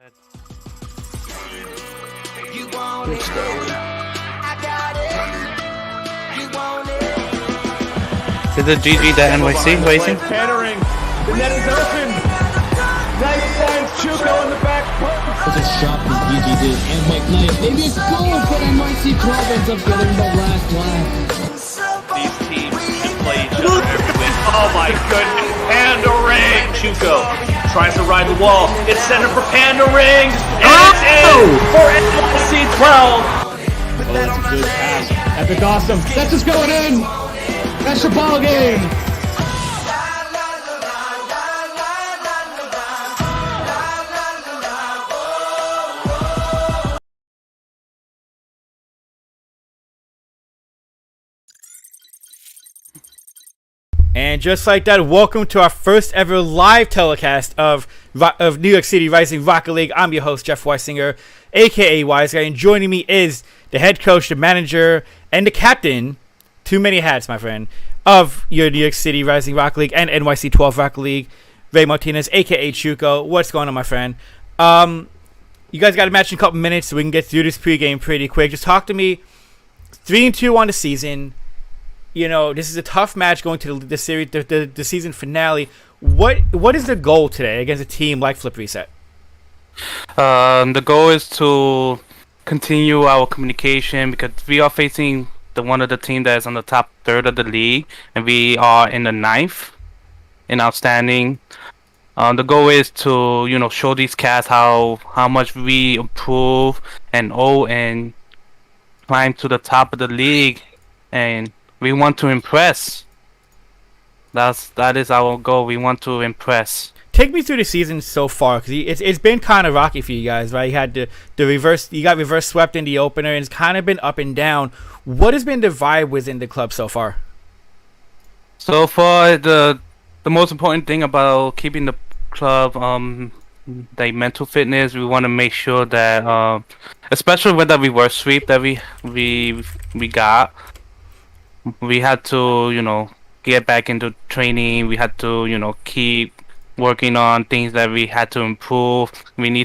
Good stuff. Is it GG the NYC Rising? Tannering. The net is open. Nice finds Chuko in the back post. Such a shot from GG and McKnight. Maybe it's goal for NYC Club ends up getting the last line. These teams should play each other every week. Oh my goodness. Panda Ring. Chuko tries to ride the wall. It's centered for Panda Ring. And it's in for NYC 12. Oh, that's a good pass. Epic awesome. That's just going in. That's the ball game. And just like that, welcome to our first ever live telecast of New York City Rising Rocket League. I'm your host, Jeff Weisinger, aka Wise Guy, and joining me is the head coach, the manager, and the captain. Too many hats, my friend, of your New York City Rising Rocket League and NYC 12 Rocket League, Ray Martinez, aka Chuko. What's going on, my friend? You guys got a match in a couple minutes, so we can get through this pregame pretty quick. Just talk to me. 3-2 on the season. You know, this is a tough match going to the series, the season finale. What is the goal today against a team like Flip Reset? The goal is to continue our communication because we are facing one of the team that is on the top third of the league, and we are in the ninth in outstanding. The goal is to show these cats how much we improve and climb to the top of the league, and we want to impress. That is our goal. We want to impress. Take me through the season so far, because it's been kind of rocky for you guys, right? You had the reverse, you got reverse swept in the opener, and it's kind of been up and down. What has been the vibe within the club so far? So far, the most important thing about keeping the club, the mental fitness, we want to make sure that, especially with the reverse sweep that we got. We had to, get back into training. We had to, keep working on things that we had to improve. We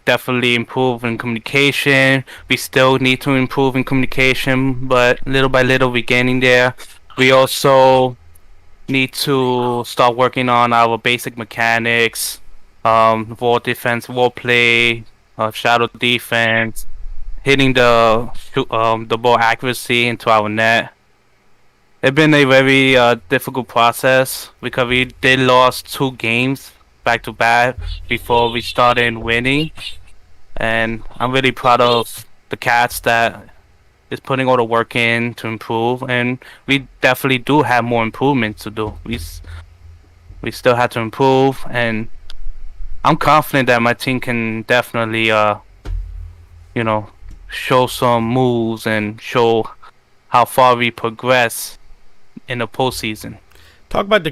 definitely improve in communication. We still need to improve in communication, but little by little we're getting there. We also need to start working on our basic mechanics, wall defense, wall play, shadow defense, hitting the ball accuracy into our net. It's been a very difficult process because we did lost 2 games back to back before we started winning, and I'm really proud of the cats that is putting all the work in to improve, and we definitely do have more improvements to do. We still have to improve, and I'm confident that my team can definitely show some moves and show how far we progress in the postseason. Talk about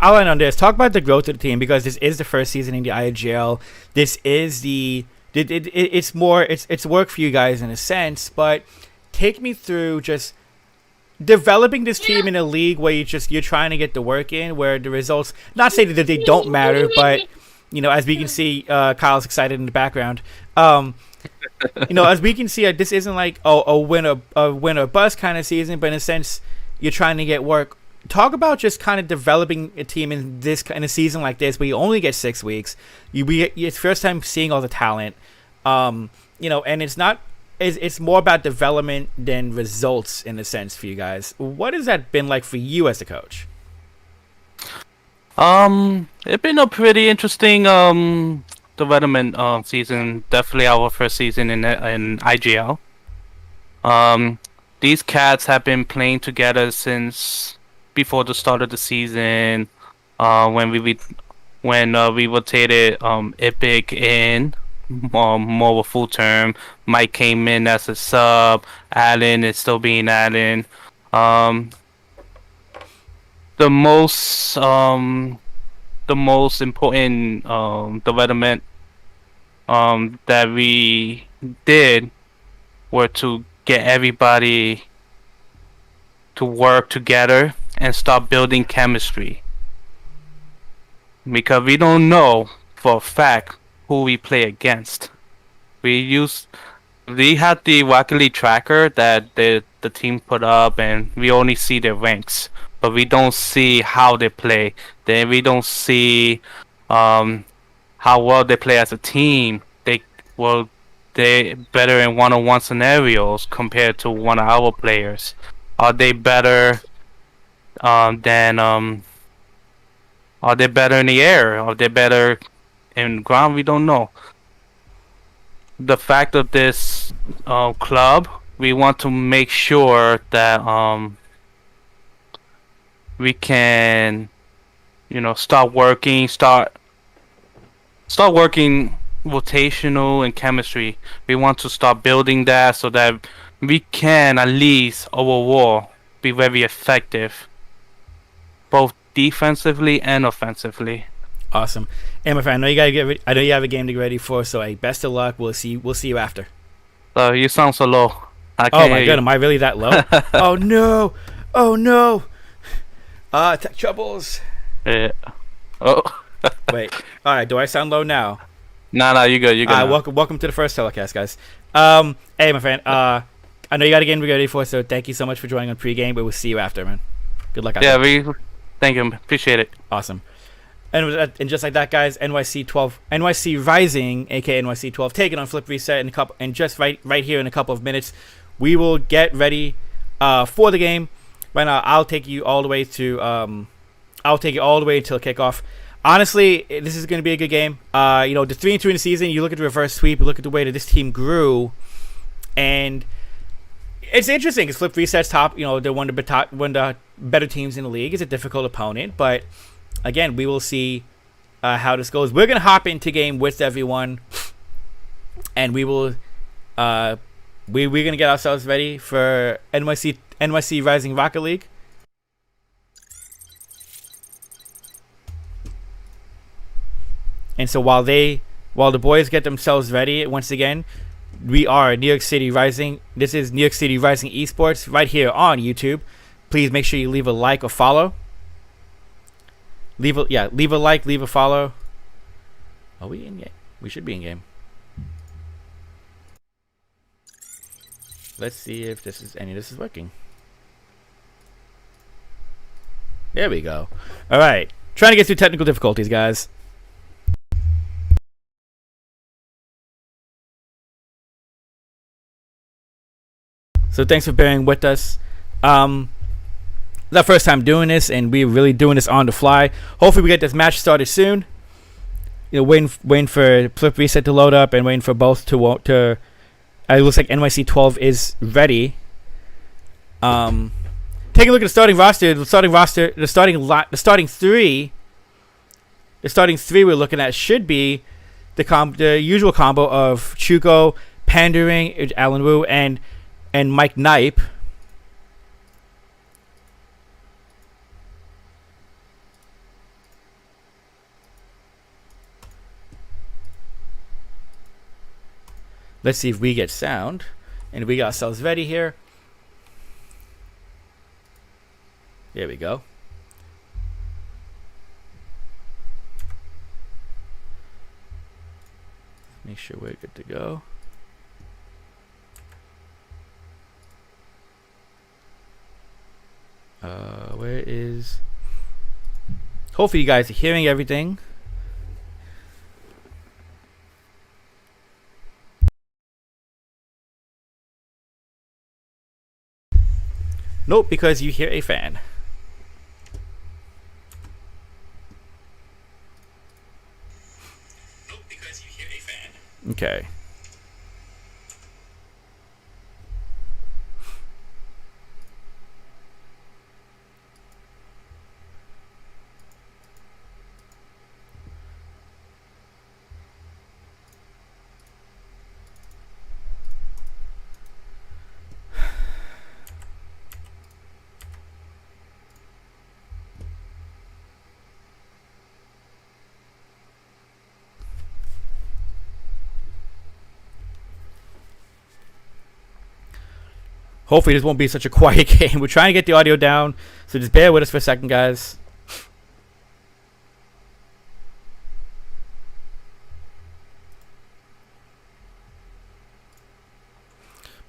I'll end on this. Talk about the growth of the team, because this is the first season in the IGL. This is it's work for you guys in a sense, but take me through just developing this team in a league where you're trying to get the work in, where the results, not saying that they don't matter, but as we can see, Kyle's excited in the background. As we can see, this isn't like a win or bust kind of season, but in a sense, you're trying to get work. Talk about just kind of developing a team in a season like this, where you only get 6 weeks. It's first time seeing all the talent, and it's more about development than results in a sense for you guys. What has that been like for you as a coach? It's been a pretty interesting development season. Definitely our first season in IGL. These cats have been playing together since before the start of the season. When we rotated Epic in more of a full term. Mike came in as a sub. Allen is still being Allen. The most important development that we did were to get everybody to work together and start building chemistry, because we don't know for a fact who we play against. We had the Rocket League tracker that the team put up, and we only see their ranks, but we don't see how they play. Then we don't see how well they play as a team. They better in one-on-one scenarios compared to one of our players. Are they better than Are they better in the air? Are they better in ground? We don't know. The fact of this club, we want to make sure that we can, start working rotational and chemistry. We want to start building that so that we can at least overall be very effective, both defensively and offensively. Awesome. Hey, my friend, I know you gotta get ready. I know you have a game to get ready for. So, hey, best of luck. We'll see you after. You sound so low. I can't Oh my hear god, you. am I really that low? Oh no! Oh no! Tech troubles. Yeah. Oh. Wait. All right. Do I sound low now? No, you good. You good. All right. now. Welcome to the first telecast, guys. Hey, my friend. I know you got a game to get ready for. So, thank you so much for joining on pregame. But we'll see you after, man. Good luck. Yeah, thank you. Appreciate it. Awesome. And just like that, guys, NYC Rising, aka NYC 12, taking on Flip Reset and just right here in a couple of minutes, we will get ready for the game. Right now, I'll take you all the way until kickoff. Honestly, this is going to be a good game. The 3-2 in the season. You look at the reverse sweep. You look at the way that this team grew, and it's interesting because Flip Reset's top. They're one of the better teams in the league. It's a difficult opponent, but again, we will see how this goes. We're gonna hop into game with everyone, and we will we're gonna get ourselves ready for NYC Rising Rocket League. And so while the boys get themselves ready, once again, we are New York City Rising. This is New York City Rising Esports right here on YouTube. Please make sure you leave a like or follow. Leave a like, leave a follow. Are we in game? We should be in game. Let's see if any of this is working. There we go. All right, trying to get through technical difficulties, guys. So thanks for bearing with us. It's our first time doing this, and we're really doing this on the fly. Hopefully, we get this match started soon. Waiting for Flip Reset to load up, and waiting for both to. It looks like NYC 12 is ready. Take a look at the starting roster. The starting three we're looking at should be the usual combo of Chuko, Pandering, Alan Wu, and Mike Knipe. Let's see if we get sound. And we got ourselves ready here. There we go. Make sure we're good to go. Where is... Hopefully you guys are hearing everything. Nope, because you hear a fan. Okay. Hopefully this won't be such a quiet game. We're trying to get the audio down, so just bear with us for a second, guys.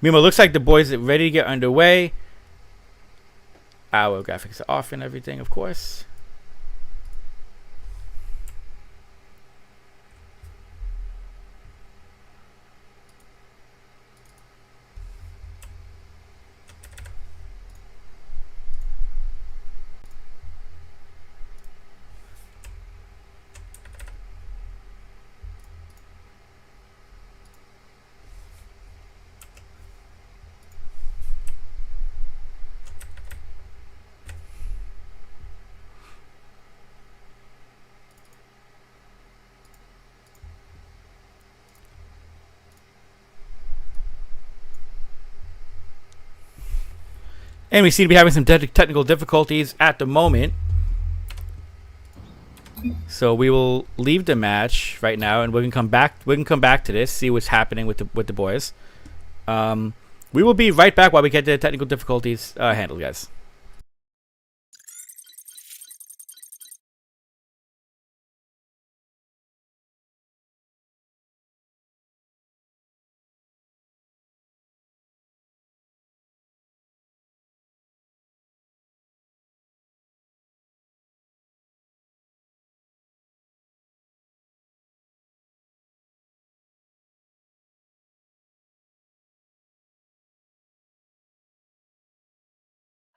Meanwhile, looks like the boys are ready to get underway. Our graphics are off and everything, of course. And we seem to be having some technical difficulties at the moment. So we will leave the match right now, and we can come back. We can come back to this, see what's happening with the boys. We will be right back while we get the technical difficulties handled, guys.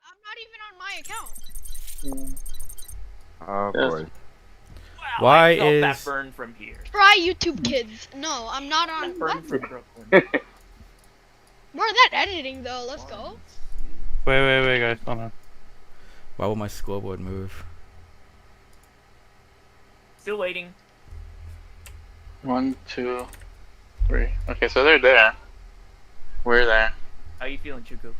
I'm not even on my account. Oh boy. Wow, Why I felt is- that burn from here? Try YouTube Kids. No, I'm not on. That burn What? from Brooklyn. More of that editing though. Let's go. Wait, guys. Hold on. Why will my scoreboard move? Still waiting. 1, 2, 3. Okay, so they're there. We're there. How you feeling, Chuku?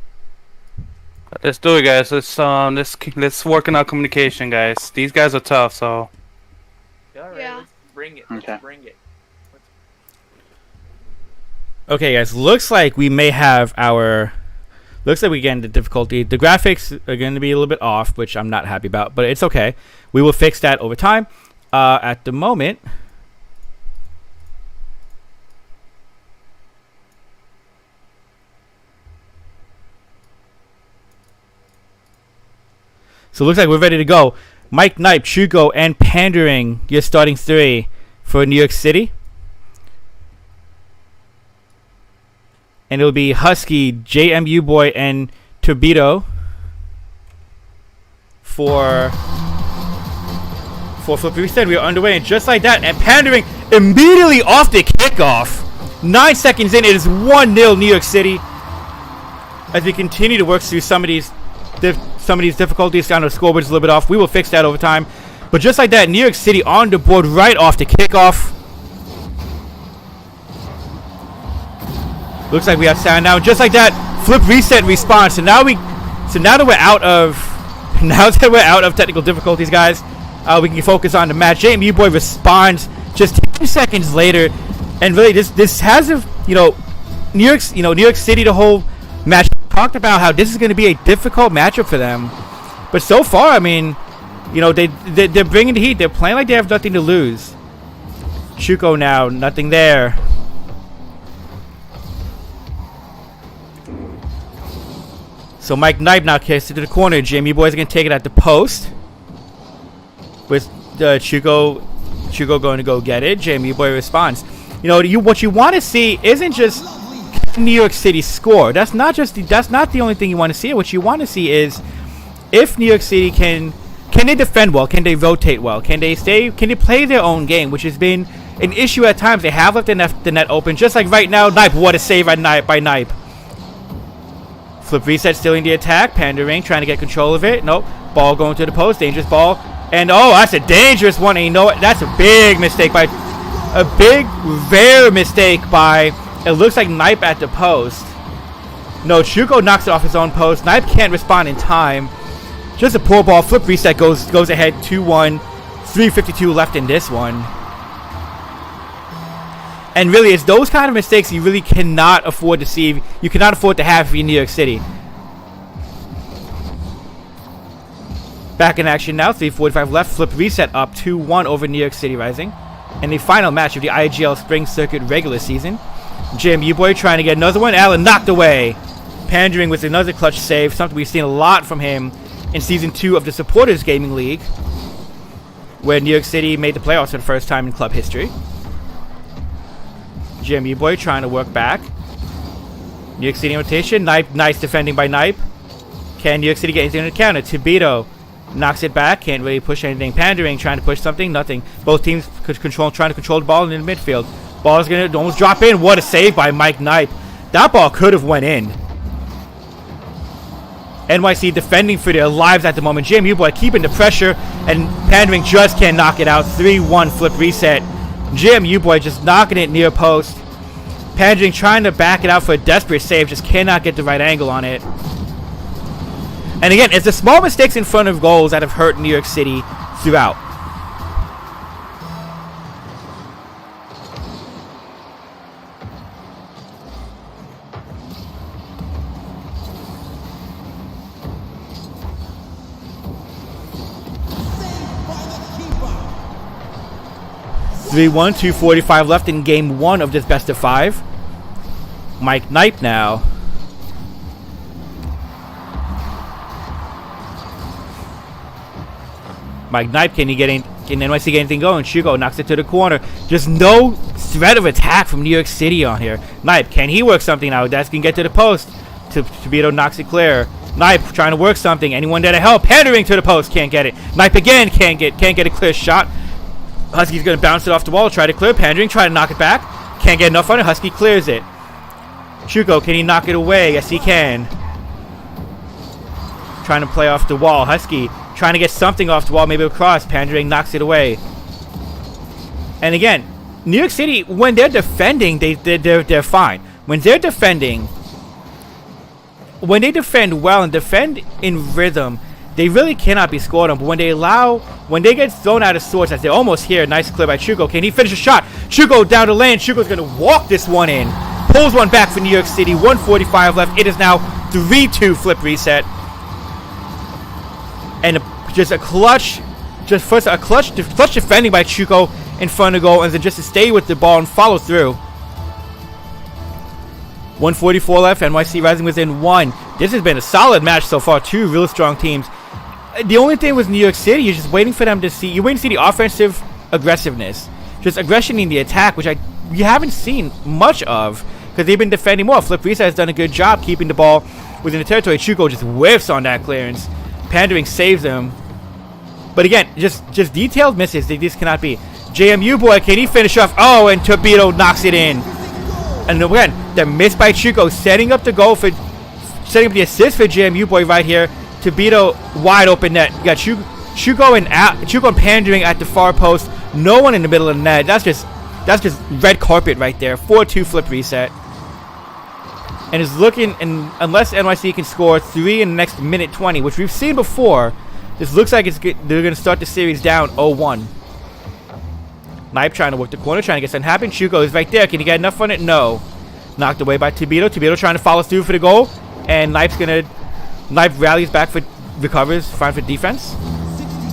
Let's do it, guys. Let's work on our communication, guys. These guys are tough, so. Alright, Yeah. let's bring it. Okay. Let's bring it. Okay, guys. Looks like we may have our. Looks like we get into difficulty. The graphics are going to be a little bit off, which I'm not happy about, but it's okay. We will fix that over time. At the moment. So it looks like we're ready to go. Mike Knipe, Chuko, and Pandering, your starting three for New York City. And it'll be Husky, JMU Boy, and Turbito for Flip Reset. We are underway, and just like that, and Pandering immediately off the kickoff. 9 seconds in, it is 1-0 New York City. As we continue to work through some of these difficulties, on the scoreboard's a little bit off. We will fix that over time. But just like that, New York City on the board right off the kickoff. Looks like we have sound now. Just like that, Flip Reset response. So now that we're out of technical difficulties, guys, we can focus on the match. JMU Boy responds just 2 seconds later, and really this has New York City, the whole match talked about how this is going to be a difficult matchup for them. But so far, I mean, they're bringing the heat. They're playing like they have nothing to lose. Chuko now, nothing there. So Mike Knipe now kicks it to the corner. Jamie Boy's going to take it at the post. With Chuko going to go get it. Jamie Boy responds. What you want to see isn't just New York City score. That's not the only thing you want to see. What you want to see is if New York City can they defend well? Can they rotate well? Can they play their own game, which has been an issue at times. They have left the net open, just like right now. Knipe, what a save by Knipe. Flip Reset stealing the attack. Pandering trying to get control of it. Nope. Ball going to the post. Dangerous ball. And that's a dangerous one. And you know what? That's a big mistake rare mistake by, it looks like Knipe at the post. No, Chuko knocks it off his own post. Knipe can't respond in time. Just a poor ball. Flip Reset goes ahead 2-1. 3:52 left in this one. And really, it's those kind of mistakes you really cannot afford to see. You cannot afford to have in New York City. Back in action now. 3:45 left. Flip Reset up 2-1 over New York City Rising. In the final match of the IGL Spring Circuit regular season. JMU boy trying to get another one. Allen knocked away. Pandering with another clutch save, something we've seen a lot from him in Season 2 of the Supporters Gaming League, where New York City made the playoffs for the first time in club history. JMU boy trying to work back. New York City rotation. Nice defending by Knipe. Can New York City get anything on the counter? Tibito knocks it back. Can't really push anything. Pandering trying to push something. Nothing. Both teams trying to control the ball in the midfield. Ball is going to almost drop in. What a save by Mike Knipe. That ball could have went in. NYC defending for their lives at the moment. JMU boy keeping the pressure, and Pandering just can't knock it out. 3-1 flip reset. JMU boy just knocking it near post. Pandering trying to back it out for a desperate save, just cannot get the right angle on it. And again, it's the small mistakes in front of goals that have hurt New York City throughout. (3-1), 2:45 left in game 1 of this best of 5. Mike Knipe now. Mike Knipe, can NYC get anything going? Shugo knocks it to the corner. Just no threat of attack from New York City on here. Knipe, can he work something out? That can get to the post. Tibito knocks it clear. Knipe trying to work something. Anyone there to help? Pandering to the post, can't get it. Knipe again, can't get a clear shot. Husky's going to bounce it off the wall, try to clear. Pandering, try to knock it back. Can't get enough on it. Husky clears it. Chuko, can he knock it away? Yes, he can. Trying to play off the wall. Husky trying to get something off the wall, maybe a cross. Pandering knocks it away. And again, New York City, when they're defending, they're fine. When they're defending, when they defend well and defend in rhythm, they really cannot be scored on. But when they get thrown out of sorts, as they're almost here, nice clear by Chuko. Can he finish a shot? Chuko down the lane. Chuko's going to walk this one in. Pulls one back for New York City. 1:45 left. It is now 3-2 flip reset. And just a clutch defending by Chuko in front of goal, and then just to stay with the ball and follow through. 1:44 left. NYC Rising within 1. This has been a solid match so far. 2 real strong teams. The only thing with New York City, you're just waiting for them to see. You're waiting to see the offensive aggressiveness, just aggression in the attack, which you haven't seen much of because they've been defending more. Flip Reset has done a good job keeping the ball within the territory. Chuko just whiffs on that clearance. Pandering saves him. But again, just detailed misses. They just cannot be. JMU boy, can he finish off? Oh, and Tobito knocks it in. And again, the miss by Chuko, setting up the goal for, setting up the assist for JMU boy right here. Tobito wide open net. You got Chuko and Pandering at the far post. No one in the middle of the net. That's just red carpet right there. 4-2 flip reset. And is looking, and unless NYC can score 3 in the next minute 20, which we've seen before, this looks like they're going to start the series down 0-1. Knipe trying to work the corner, trying to get something happen. Chuko is right there. Can he get enough on it? No. Knocked away by Tobito. Tobito trying to follow through for the goal. And Knipe rallies back for, recovers, fine for defense.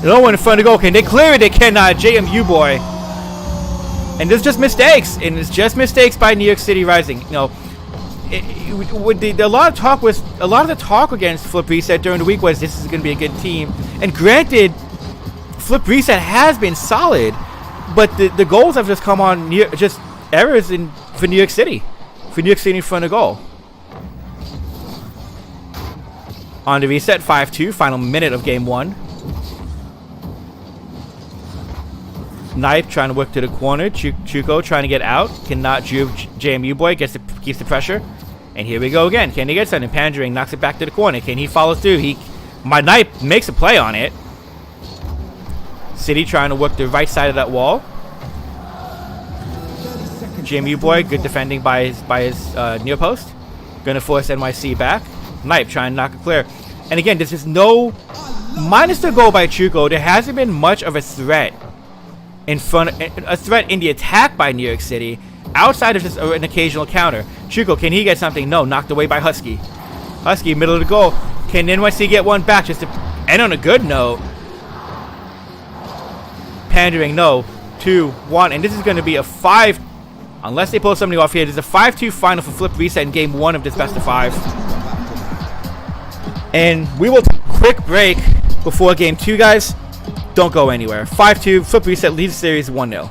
No one in front of the goal. Can they clear it? They cannot. JMU boy. And there's just mistakes. And it's just mistakes by New York City Rising. You know, a lot of the talk against Flip Reset during the week was this is going to be a good team. And granted, Flip Reset has been solid, but the goals have just come on just errors for New York City. For New York City in front of goal. On the reset, 5-2, final minute of game 1. Knife trying to work to the corner. Chuko trying to get out. Cannot. JMU boy keeps the pressure. And here we go again. Can he get something? Pandering knocks it back to the corner. Can he follow through? My Knife makes a play on it. City trying to work the right side of that wall. JMU boy, good defending by his near post. Gonna force NYC back. Knife trying to knock it clear. And again, there's just no, minus the goal by Chuko, there hasn't been much of a threat in the attack by New York City, outside of just an occasional counter. Chuko, can he get something? No, knocked away by Husky. Husky, middle of the goal. Can NYC get one back just to end on a good note? Pandering, no. 2-1, and this is going to be a 5 Unless they pull something off here. There's a 5-2 final for Flip Reset in game 1 of this best of 5. And we will take a quick break before game 2, guys. Don't go anywhere. 5-2, Flip Reset leads the series 1-0.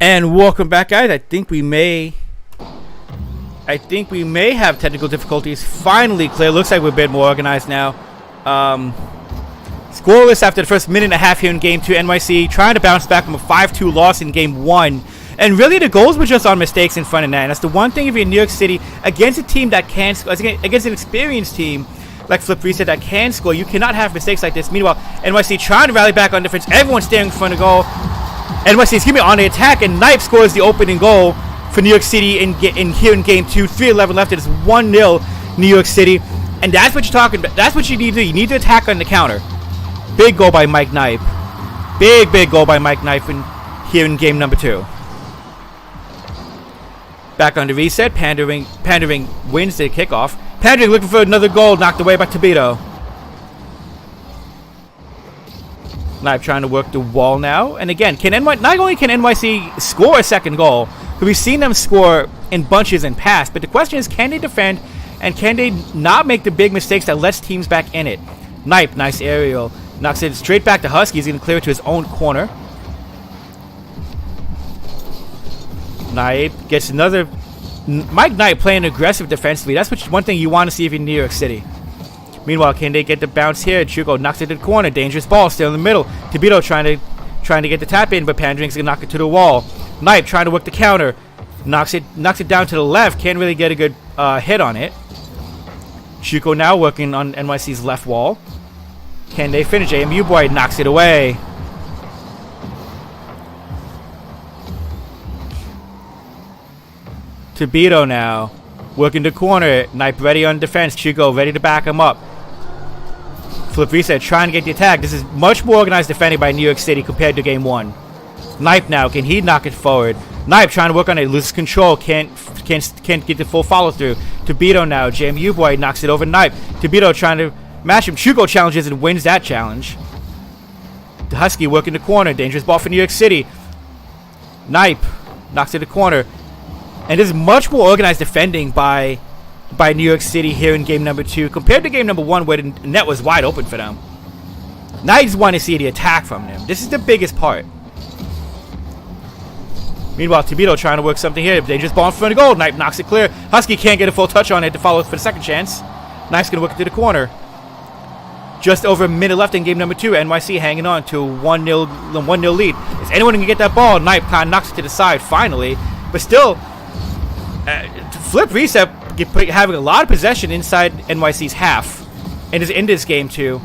And welcome back, guys. I think we may have technical difficulties finally clear. Looks like we're a bit more organized now. Scoreless after the first minute and a half here in game 2. NYC trying to bounce back from a 5-2 loss in game 1. And really the goals were just on mistakes in front of net. And that's the one thing if you're in New York City against a team that can score, against an experienced team like Flip Reset that can score, you cannot have mistakes like this. Meanwhile, NYC trying to rally back on defense. Everyone's staring in front of goal. NYC is on the attack, and Knipe scores the opening goal for New York City in here in game 2. 3:11 left. It is 1-0 New York City, and that's what you're talking about. That's what you need to do. You need to attack on the counter. Big goal by Mike Knipe. Big goal by Mike Knipe here in game number 2. Back on the reset. Pandering wins the kickoff. Pandering looking for another goal, knocked away by Tobito. Knipe trying to work the wall now. And again, not only can NYC score a second goal, but we've seen them score in bunches in past, but the question is, can they defend and can they not make the big mistakes that lets teams back in it? Knipe, nice aerial. Knocks it straight back to Husky. He's going to clear it to his own corner. Knipe gets another... Mike Knipe playing aggressive defensively. That's one thing you want to see if you're in New York City. Meanwhile, can they get the bounce here? Chuko knocks it to the corner. Dangerous ball still in the middle. Tobito trying to get the tap in, but Pandering's gonna knock it to the wall. Knipe trying to work the counter. Knocks it down to the left. Can't really get a good hit on it. Chuko now working on NYC's left wall. Can they finish? AMU boy knocks it away. Tobito now. Working the corner. Knipe ready on defense. Chico ready to back him up. Flip reset, trying to get the attack. This is much more organized defending by New York City compared to game 1. Knipe now, can he knock it forward? Knipe trying to work on it, loses control, can't get the full follow through. Tobito now, JMU boy knocks it over Knipe. Tobito trying to match him. Chuko challenges and wins that challenge. The Husky working the corner, dangerous ball for New York City. Knipe knocks it to the corner. And this is much more organized defending by New York City here in game number 2 compared to game number 1 where the net was wide open for them. Now you just want to see the attack from them. This is the biggest part. Meanwhile, Tobito trying to work something here. Dangerous ball in front of goal. Knipe knocks it clear. Husky can't get a full touch on it to follow for the second chance. Knipe's going to work it to the corner. Just over a minute left in game number 2. NYC hanging on to a 1-0 lead. Is anyone going to get that ball? Knipe kind of knocks it to the side finally. But still, Flip reset having a lot of possession inside NYC's half. And is in this game too.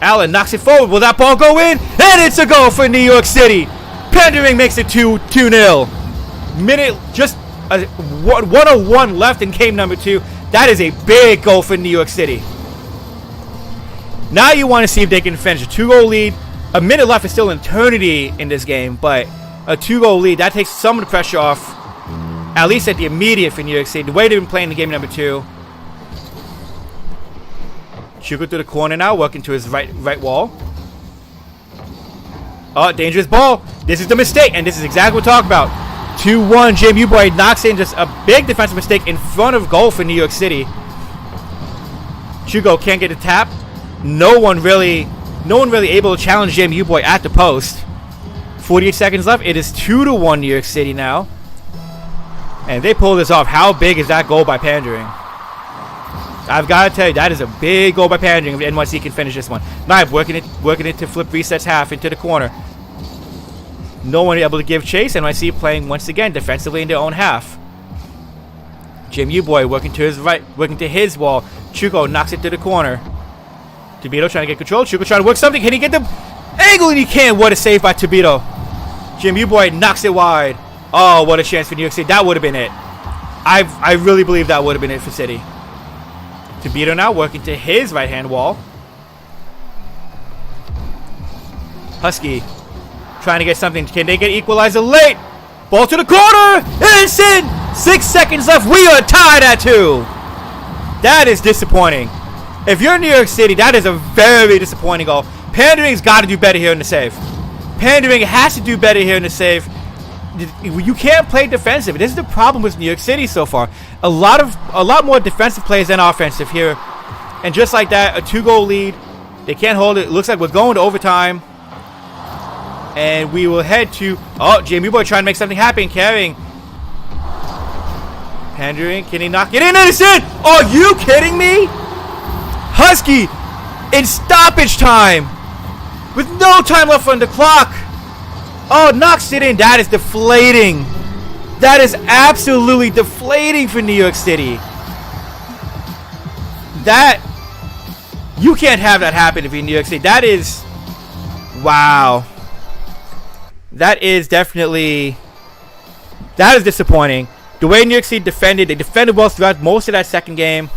Allen knocks it forward. Will that ball go in? And it's a goal for New York City. Pandering makes it 2-0. Just 101 left in game number 2. That is a big goal for New York City. Now you want to see if they can finish a 2-goal lead. A minute left is still an eternity in this game, but a 2-goal lead, that takes some of the pressure off, at least at the immediate for New York City. The way they've been playing the game number 2. Chuko to the corner now, working to his right wall. Oh, dangerous ball. This is the mistake, and this is exactly what we're talking about. 2-1, JMU boy knocks in just a big defensive mistake in front of goal for New York City. Chuko can't get a tap. No one really able to challenge JMU boy at the post. 48 seconds left. It is 2-1 New York City now. And they pull this off. How big is that goal by Pandering? I've got to tell you, that is a big goal by Pandering if NYC can finish this one. Knife working it to flip resets half into the corner. No one able to give chase. NYC playing once again defensively in their own half. JMU boy working to his right, working to his wall. Chuko knocks it to the corner. Tobito trying to get control. Chuko trying to work something. Can he get the angle? And he can. What a save by Tobito. JMU boy knocks it wide. Oh, what a chance for New York City. That would have been it. I really believe that would have been it for City. Tobito now working to his right-hand wall. Husky trying to get something. Can they get equalizer late? Ball to the corner. It's in. 6 seconds left. We are tied at 2. That is disappointing. If you're in New York City, that is a very disappointing goal. Pandering's got to do better here in the save. Pandering has to do better here in the save. You can't play defensive. This is the problem with New York City so far. A lot more defensive plays than offensive here. And just like that, a 2-goal lead. They can't hold it. It looks like we're going to overtime. And we will head to... Oh, JMU boy trying to make something happen. Carrying. Pandering. Can he knock it in? And it's in! Are you kidding me? Husky in stoppage time. With no time left on the clock. Oh, knocks it in. That is deflating. That is absolutely deflating for New York City. That... You can't have that happen if you're in New York City. That is... Wow. That is definitely... That is disappointing. The way New York City defended, they defended well throughout most of that second game.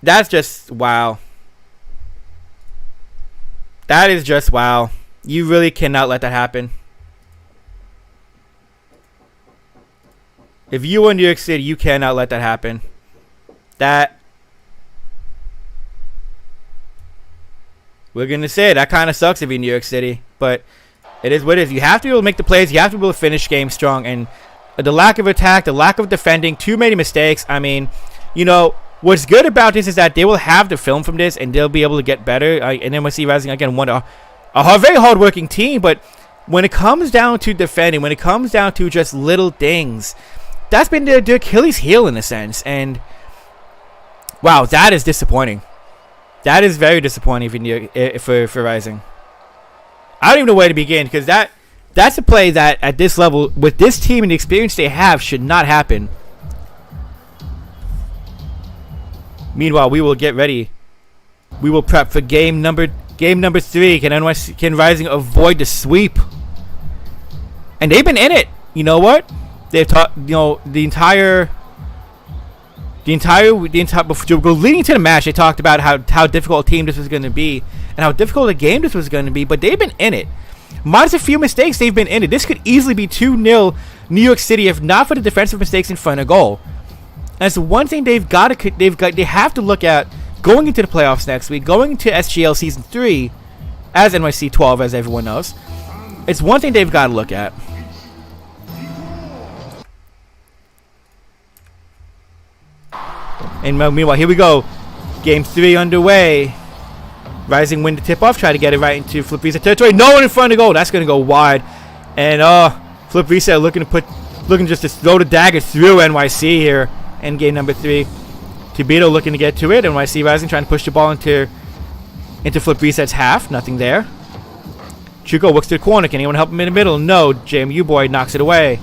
That's just... Wow. That is just wow. You really cannot let that happen. If you were in New York City, you cannot let that happen. That... We're going to say that kind of sucks if you're in New York City. But it is what it is. You have to be able to make the plays. You have to be able to finish games strong. And the lack of attack, the lack of defending, too many mistakes. I mean, you know, what's good about this is that they will have the film from this and they'll be able to get better. And NYC Rising, again, a very hard-working team. But when it comes down to defending, when it comes down to just little things, that's been their Achilles heel in a sense. And, wow, that is disappointing. That is very disappointing for Rising. I don't even know where to begin because that's a play that at this level, with this team and the experience they have, should not happen. Meanwhile, we will get ready. We will prep for game number 3. Can Rising avoid the sweep? And they've been in it. You know what? they've taught, the entire leading to the match, they talked about how difficult a team this was going to be and how difficult a game this was going to be, but they've been in it. Minus a few mistakes, they've been in it. This could easily be 2-0 New York City if not for the defensive mistakes in front of goal. And that's the one thing they have to look at going into the playoffs next week, going into SGL Season 3 as NYC 12, as everyone knows. It's one thing they've got to look at. And meanwhile, here we go. Game 3 underway. Rising win the tip-off. Try to get it right into Flip Reset territory. No one in front of goal. That's going to go wide. And Flip Reset looking just to throw the dagger through NYC here in game number 3. Tibito looking to get to it. NYC Rising trying to push the ball into Flip Reset's half. Nothing there. Chuko works to the corner. Can anyone help him in the middle? No. JMU boy knocks it away.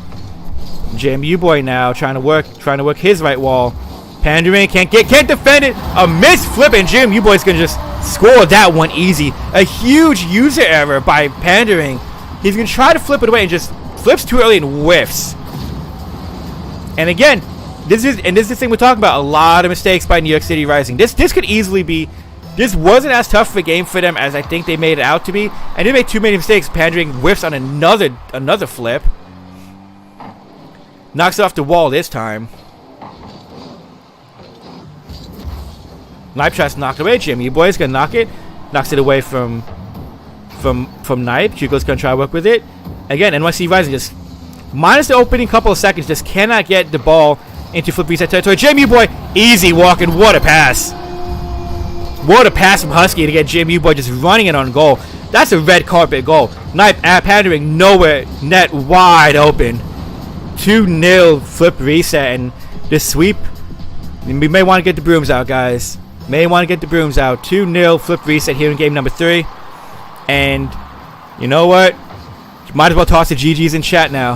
JMU boy now trying to work his right wall. Pandering can't defend it. A miss flip, and JMU boy's gonna just score that one easy. A huge user error by Pandering. He's gonna try to flip it away and just flips too early and whiffs. And again, this is the thing we're talking about. A lot of mistakes by New York City Rising. This could easily be. This wasn't as tough of a game for them as I think they made it out to be, and they made too many mistakes. Pandering whiffs on another flip. Knocks it off the wall this time. Knipe tries to knock it away. Jimmy boy's gonna knock it. Knocks it away from Knipe. Chico's gonna try to work with it. Again, NYC Rising just minus the opening couple of seconds, just cannot get the ball into Flip Reset territory. JMU boy, easy walking. What a pass. What a pass from Husky to get JMU boy just running it on goal. That's a red carpet goal. Knipe Pandering nowhere. Net wide open. 2-0 Flip Reset, and this sweep. We may want to get the brooms out, guys. May want to get the brooms out. 2-0 Flip Reset here in game number 3. And you know what? Might as well toss the GGs in chat now.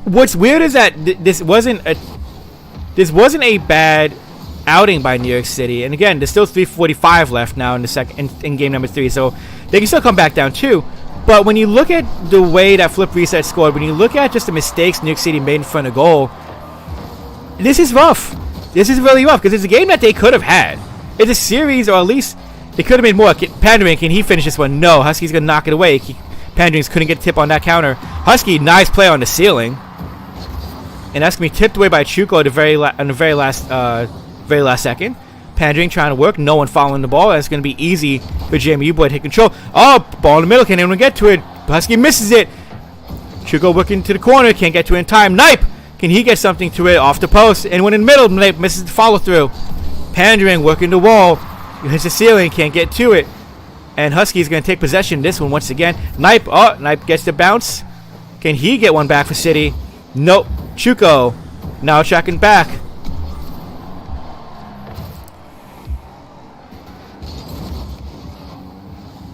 What's weird is that this wasn't a bad outing by New York City. And again, there's still 3:45 left now in game number 3, so they can still come back down too. But when you look at the way that Flip Reset scored, when you look at just the mistakes New York City made in front of goal, this is rough. This is really rough because it's a game that they could have had. It's a series, or at least they could have made more. Pandering, can he finish this one? No. Husky's going to knock it away. Pandering couldn't get a tip on that counter. Husky, nice play on the ceiling. And that's going to be tipped away by Chuko at the very last second. Pandering trying to work. No one following the ball. That's going to be easy for JMU boy to take control. Oh, ball in the middle. Can anyone get to it? Husky misses it. Chuko working to the corner. Can't get to it in time. Knipe. Can he get something to it off the post? Anyone in the middle? Knipe misses the follow through. Pandering working the wall. Hits the ceiling. Can't get to it. And Husky's going to take possession of this one once again. Knipe. Oh, Knipe gets the bounce. Can he get one back for City? Nope. Chuko now tracking back.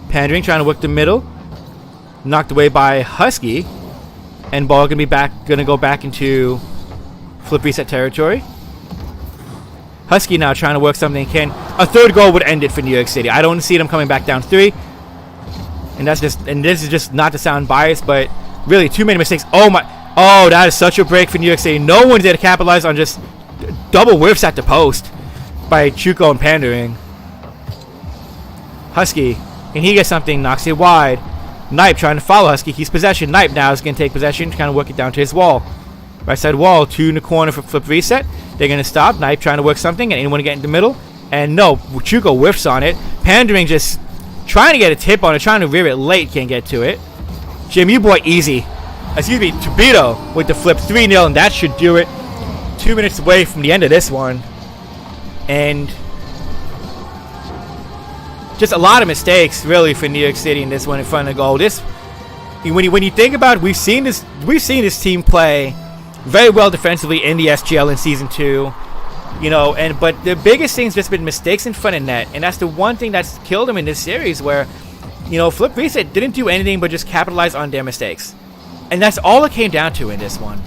Pandering trying to work the middle. Knocked away by Husky. And ball gonna go back into Flip Reset territory. Husky now trying to work something. A third goal would end it for New York City. I don't see them coming back down 3. And this is just not to sound biased, but really too many mistakes. Oh my! Oh, that is such a break for New York City. No one's there to capitalize on just double whiffs at the post by Chuko and Pandering. Husky, can he get something? Knocks it wide. Knipe trying to follow Husky. He's possession. Knipe now is going to take possession, kind of work it down to his wall. Right side wall, 2 in the corner for Flip Reset. They're going to stop. Knipe trying to work something, and anyone to get in the middle. And no, Chuko whiffs on it. Pandering just trying to get a tip on it, trying to rear it late, can't get to it. JMU boy easy. Excuse me, Tubito with the flip. 3-0, and that should do it. 2 minutes away from the end of this one. And just a lot of mistakes, really, for New York City in this one in front of goal. When you think about it, we've seen this team play very well defensively in the SGL in season 2, but the biggest thing's just been mistakes in front of net, and that's the one thing that's killed them in this series. Where, Flip Reset didn't do anything but just capitalize on their mistakes, and that's all it came down to in this one.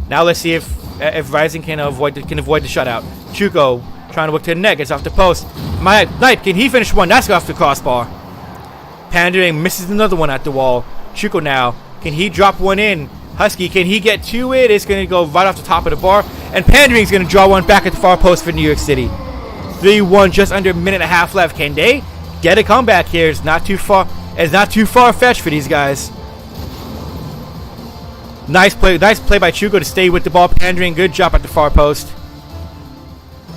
Now let's see if Rising can avoid the shutout. Chuko trying to work to the net, gets off the post. Knipe, can he finish one? That's off the crossbar. Pandering misses another one at the wall. Chuko now. Can he drop one in? Husky, can he get to it? It's going to go right off the top of the bar. And Pandering's going to draw one back at the far post for New York City. 3-1, just under a minute and a half left. Can they get a comeback here? It's not too far. It's not too far-fetched for these guys. Nice play by Chuko to stay with the ball. Pandering, good job at the far post.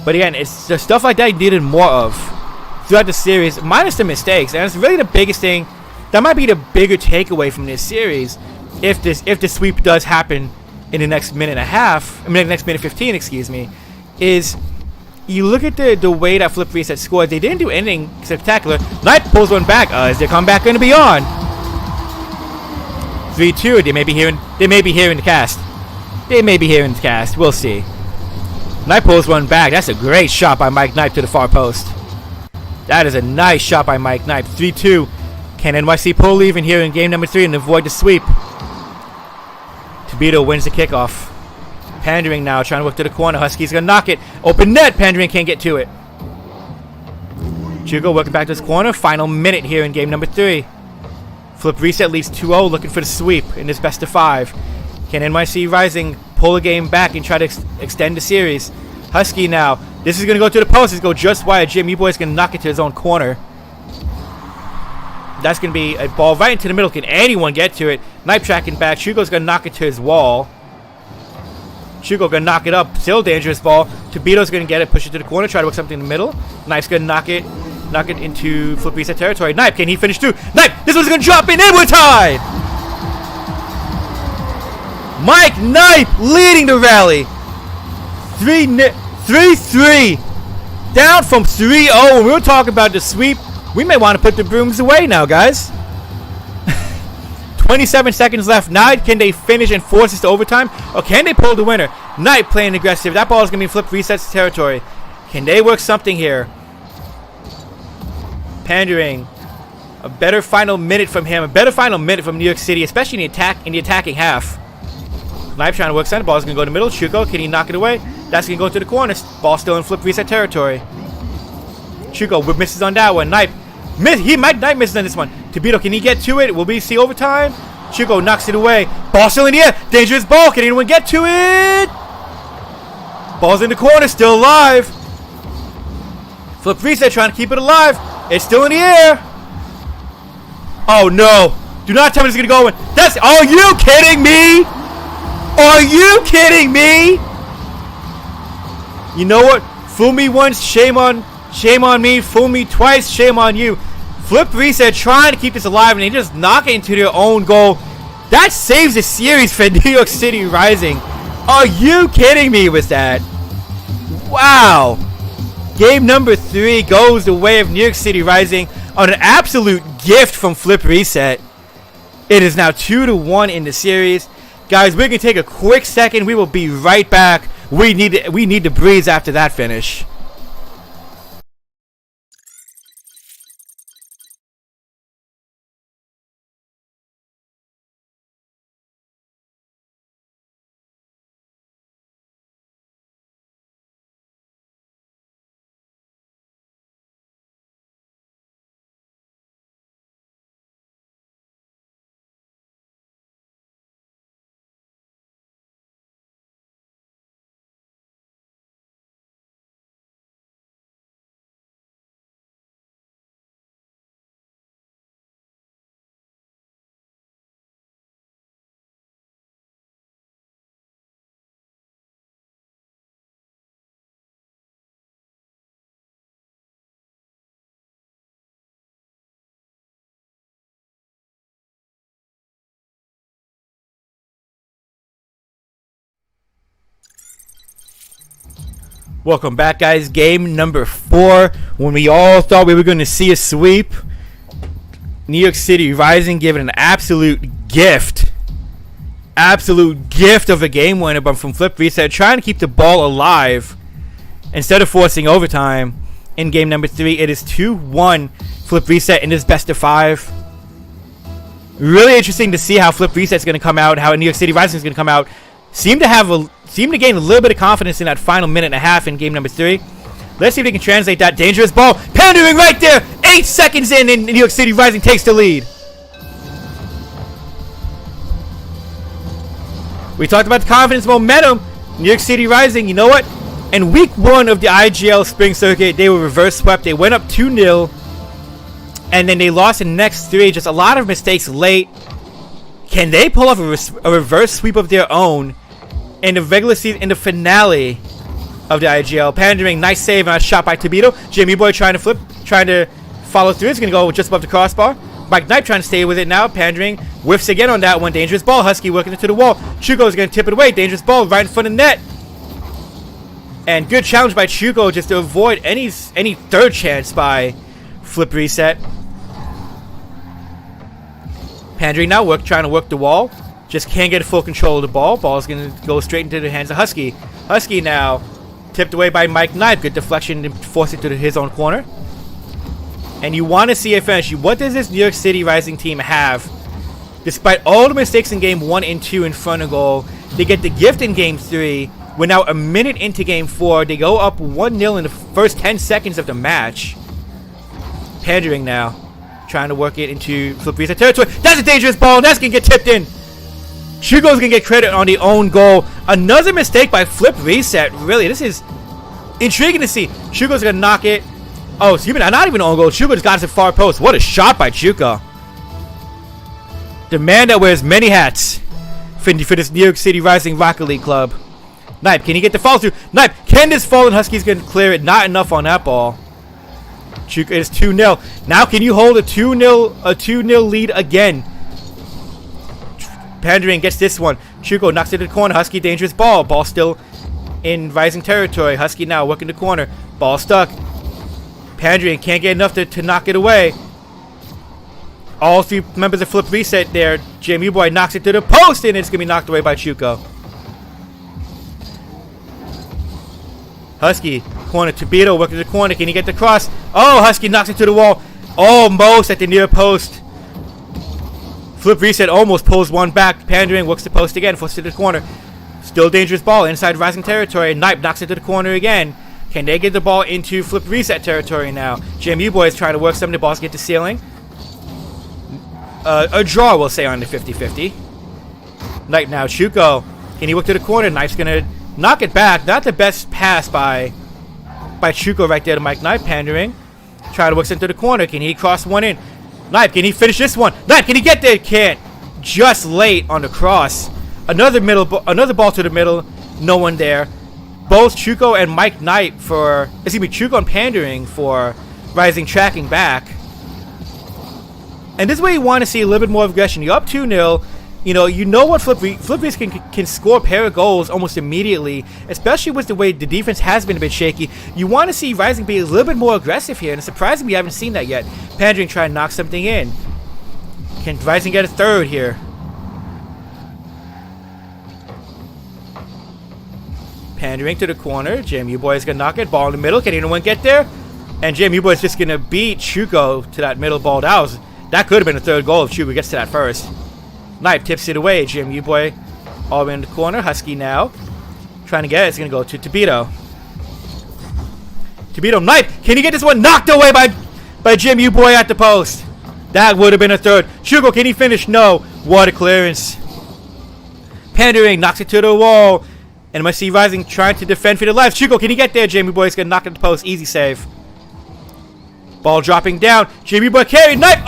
But again, it's the stuff like that you needed more of throughout the series, minus the mistakes. And it's really the biggest thing. That might be the bigger takeaway from this series. If the sweep does happen in the next minute and a half, the next minute 15, excuse me, is you look at the way that Flip Reset scored. They didn't do anything spectacular. Knight pulls one back. Is their comeback going to be on? 3-2. They may be hearing the cast. They may be hearing the cast. We'll see. Knight pulls one back. That's a great shot by Mike Knight to the far post. That is a nice shot by Mike Knight. 3-2. Can NYC pull even here in game number 3 and avoid the sweep? Tobito wins the kickoff. Pandering now, trying to work to the corner. Husky's going to knock it. Open net. Pandering can't get to it. Chugo working back to his corner. Final minute here in game number 3. Flip Reset leads 2-0, looking for the sweep in this best of 5. Can NYC Rising pull the game back and try to extend the series? Husky now. This is going to go to the post. It's going to go just wide. Jim E-Boy's going to knock it to his own corner. That's going to be a ball right into the middle. Can anyone get to it? Knife tracking back. Chugo's going to knock it to his wall. Chugo going to knock it up. Still dangerous ball. Tobito's going to get it. Push it to the corner. Try to work something in the middle. Knife's going to knock it into Flip Reset territory. Knife, can he finish through? Knife, this one's going to drop in. And we're tied. Mike Knife leading the rally. 3-3. Down from 3-0. When we were talking about the sweep, we may want to put the brooms away now, guys. 27 seconds left. Now, can they finish and force this to overtime? Or can they pull the winner? Knight playing aggressive. That ball is going to be Flip Reset's territory. Can they work something here? Pandering. A better final minute from him. A better final minute from New York City, especially in the attacking half. Knight trying to work center. Ball is going to go to the middle. Chuko, can he knock it away? That's going to go to the corner. Ball still in Flip Reset territory. Chuko misses on that one. Knight misses on this one. Tobito, can he get to it? Will we see overtime? Chuko knocks it away. Ball still in the air. Dangerous ball. Can anyone get to it? Ball's in the corner. Still alive. Flip Reset trying to keep it alive. It's still in the air. Oh no. Do not tell me it's going to go in. Are you kidding me? Are you kidding me? You know what? Fool me once, shame on me. Fool me twice, shame on you. Flip Reset trying to keep this alive, and they just knock it into their own goal. That saves the series for New York City Rising. Are you kidding me with that? Wow. Game number 3 goes the way of New York City Rising on an absolute gift from Flip Reset. It is now 2-1 in the series. Guys, we can take a quick second. We will be right back. We need to breathe after that finish. Welcome back, guys. Game number 4. When we all thought we were going to see a sweep, New York City Rising giving an absolute gift of a game winner, but from Flip Reset, trying to keep the ball alive instead of forcing overtime. In game number 3, it is 2-1 Flip Reset in this best of 5. Really interesting to see how Flip Reset's going to come out, how New York City Rising is going to come out. Seem to gain a little bit of confidence in that final minute and a half in game number 3. Let's see if they can translate that dangerous ball. Pandering right there. 8 seconds in, and New York City Rising takes the lead. We talked about the confidence, momentum. New York City Rising, you know what? In week 1 of the IGL Spring Circuit, they were reverse swept. They went up 2-0. And then they lost the next 3. Just a lot of mistakes late. Can they pull off a reverse sweep of their own in the regular season, in the finale of the IGL? Pandering, nice save on a shot by Tobito. Jimmy Boy trying to follow through. It's going to go just above the crossbar. Mike Knight trying to stay with it now. Pandering, whiffs again on that one. Dangerous ball. Husky working it to the wall. Chuko is going to tip it away. Dangerous ball right in front of the net. And good challenge by Chuko just to avoid any third chance by Flip Reset. Pandering now trying to work the wall. Just can't get full control of the ball. Ball's going to go straight into the hands of Husky. Husky now tipped away by Mike Knight. Good deflection to force it to his own corner. And you want to see a finish. What does this New York City Rising team have? Despite all the mistakes in Game 1 and 2 in front of goal, they get the gift in Game 3. We're now a minute into Game 4. They go up 1-0 in the first 10 seconds of the match. Pandering now. Trying to work it into Flip Reset territory. That's a dangerous ball. That's going to get tipped in. Shugo's going to get credit on the own goal. Another mistake by Flip Reset. Really, this is intriguing to see. Shugo's going to knock it. Oh, excuse me, not even on goal. Chuko just got us at far post. What a shot by Chuko. The man that wears many hats for this New York City Rising Rocket League club. Knipe, can he get the follow through? Knipe, can this fall and Husky's going to clear it? Not enough on that ball. Chuko is 2-0. Now can you hold a 2-0 lead again? Pandering gets this one. Chuko knocks it to the corner. Husky dangerous ball. Ball still in Rising territory. Husky now working the corner. Ball stuck. Pandering can't get enough to knock it away. All 3 members of Flip Reset there. Jimmy Boy knocks it to the post and it's going to be knocked away by Chuko. Husky, corner, Tobito working the corner. Can he get the cross? Oh, Husky knocks it to the wall. Almost at the near post. Flip Reset almost pulls one back. Pandering works the post again, forces it to the corner. Still dangerous ball inside Rising territory. Knipe knocks it to the corner again. Can they get the ball into Flip Reset territory now? Jimmy Boy is trying to work some of the balls, get to ceiling. A draw, we'll say, on the 50-50. Knight now, Chuko. Can he work to the corner? Knight's going to knock it back. Not the best pass by Chuko right there to Mike Knight. Pandering. Trying to work into the corner. Can he cross one in? Knight, can he finish this one? Knight, can he get there? Can't. Just late on the cross. Another ball to the middle. No one there. Both Chuko and Mike Knight Chuko and Pandering for Rising tracking back. And this is where you want to see a little bit more aggression. You're up 2-0. You know what Flip can score a pair of goals almost immediately, especially with the way the defense has been a bit shaky. You want to see Rising be a little bit more aggressive here, and it's surprising we haven't seen that yet. Pandering trying to knock something in. Can Rising get a third here? Pandering to the corner. JMU Boy is going to knock it. Ball in the middle. Can anyone get there? And JMU Boy is just going to beat Chuko to that middle ball. That could have been a third goal if Chuko gets to that first. Knife tips it away. JMU Boy all the way in the corner. Husky now trying to get it. It's going to go to Tobito. Tobito, Knife. Can he get this one knocked away by JMU Boy at the post? That would have been a third. Chuko, can he finish? No. What a clearance. Pandering knocks it to the wall. NYC Rising trying to defend for the life. Chuko, can he get there? Jamie Boy is going to knock it at the post. Easy save. Ball dropping down. Jamie Boy carried. Knight.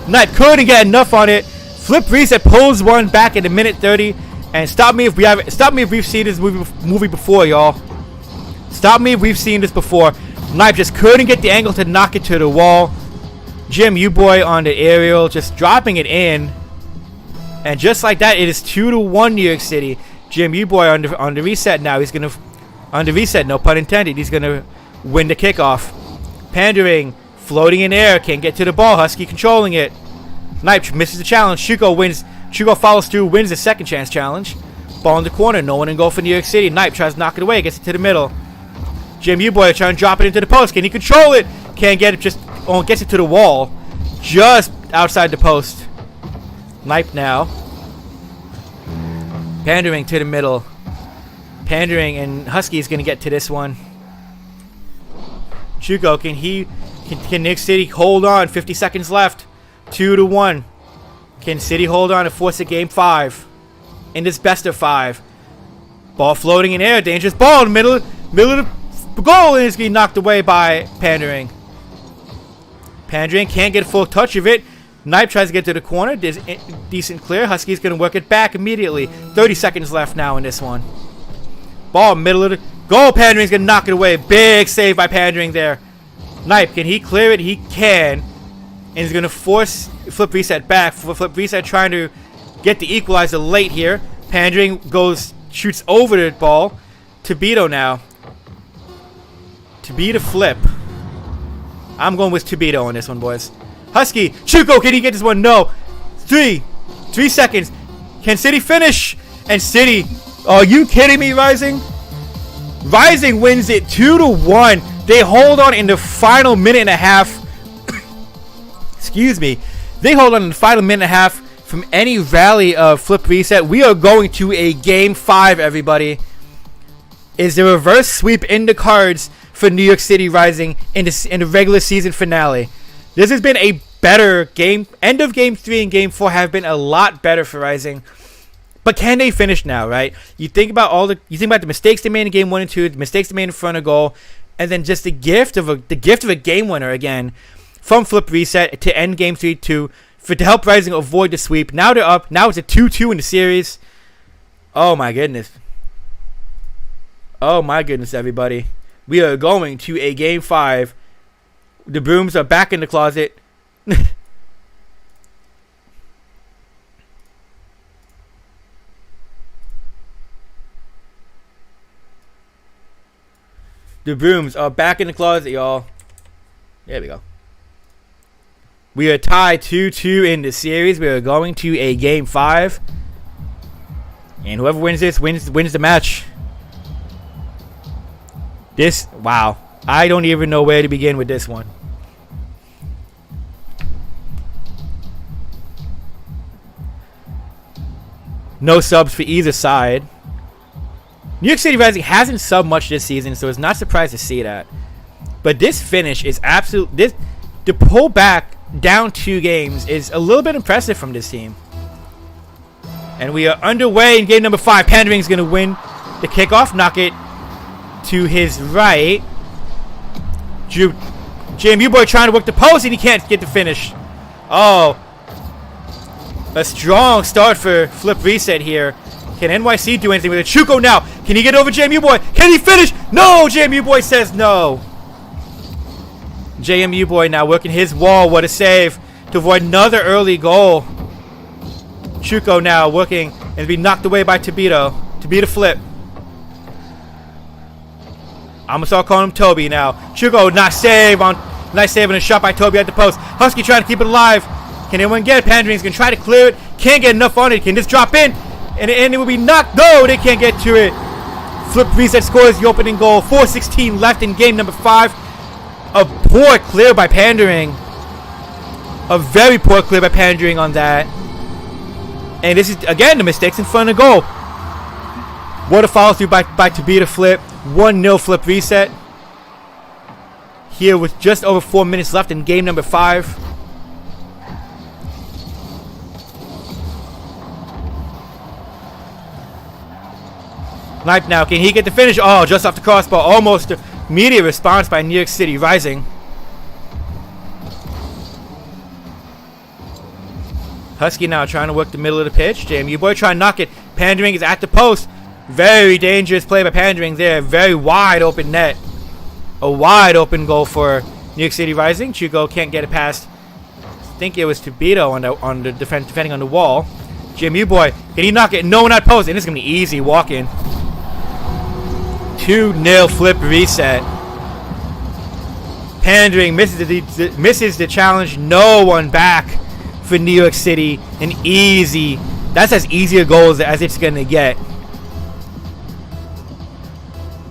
Knight couldn't get enough on it. Flip Reset pulls one back in a minute 30. And stop me if we've seen this movie before, y'all. Stop me if we've seen this before. Knight just couldn't get the angle to knock it to the wall. Jim U-Boy on the aerial, just dropping it in. And just like that, it is 2-1 New York City. Jim U-Boy on the reset now. He's going to, on the reset, no pun intended, he's going to win the kickoff. Pandering, floating in air, can't get to the ball. Husky controlling it. Knight misses the challenge. Chuko wins. Chuko follows through, wins the second chance challenge. Ball in the corner, no one in goal for New York City. Knight tries to knock it away, gets it to the middle. Jim U-Boy trying to drop it into the post. Can he control it? Can't get it, gets it to the wall. Just outside the post. Knight now. Pandering to the middle. Pandering, and Husky is going to get to this one. Chuko, can Nick City hold on? 50 seconds left. 2-1. Can City hold on and force a game 5? in this best of 5. Ball floating in air. Dangerous ball in the middle of the goal, and it's getting knocked away by Pandering. Pandering can't get a full touch of it. Knipe tries to get to the corner. There's decent clear. Husky's going to work it back immediately. 30 seconds left now in this one. Ball middle of the goal. Pandering's going to knock it away. Big save by Pandering there. Knipe, can he clear it? He can. And he's going to force Flip Reset back. Flip Reset trying to get the equalizer late here. Pandering shoots over the ball. Tobito now. Tobito Flip. I'm going with Tobito on this one, boys. Husky, Chuko, can he get this one? No. 3 seconds. Can City finish? And City, are you kidding me, Rising? Rising wins it 2-1. They hold on in the final minute and a half. Excuse me. They hold on in the final minute and a half from any rally of Flip Reset. We are going to a game 5, everybody. Is the reverse sweep in the cards for New York City Rising in the regular season finale? This has been a better game. End of game 3 and game 4 have been a lot better for Rising. But can they finish now, right? You think about the mistakes they made in game 1 and 2, the mistakes they made in front of goal, and then just the gift of a game winner again from Flip Reset to end game 3 to help Rising avoid the sweep. Now they're up. Now it's a 2-2 in the series. Oh my goodness. Oh my goodness, everybody. We are going to a game 5. The brooms are back in the closet. The brooms are back in the closet, y'all. There we go. We are tied 2-2 in the series. We are going to a game 5. And whoever wins this wins the match. Wow. I don't even know where to begin with this one. No subs for either side. New York City Rising hasn't subbed much this season, so it's not surprised to see that. But this finish is to pull back down 2 games is a little bit impressive from this team. And we are underway in game number 5. Pandering's going to win the kickoff, knock it to his right. JMU boy trying to work the post, and he can't get the finish. Oh. A strong start for Flip Reset here. Can NYC do anything with it? Chuko now. Can he get over JMU boy? Can he finish? No! JMU boy says no. JMU boy now working his wall. What a save to avoid another early goal. Chuko now working and be knocked away by Tobito. Tobito Flip. I'm gonna start calling him Toby now. Chuko, nice save on a shot by Toby at the post. Husky trying to keep it alive. Can anyone get it? Pandering's gonna try to clear it. Can't get enough on it. Can this drop in? And it will be knocked. No, they can't get to it. Flip Reset scores the opening goal. 4:16 left in game number 5. A poor clear by Pandering. A very poor clear by Pandering on that. And this is, again, the mistakes in front of goal. What a follow through by Tobito Flip. 1-0 Flip Reset. Here with just over 4 minutes left in game number 5. Knife now. Can he get the finish? Oh, just off the crossbar. Almost immediate response by New York City Rising. Husky now trying to work the middle of the pitch. JMU boy trying to knock it. Pandering is at the post. Very dangerous play by Pandering there. Very wide open net. A wide open goal for New York City Rising. Chuko can't get it past. I think it was Tobito on the defending on the wall. JMU boy, can he knock it? No one at post. And it's going to be easy walk-in. 2-0 Flip Reset. Pandering misses the challenge. No one back for New York City. That's as easy a goal as it's going to get.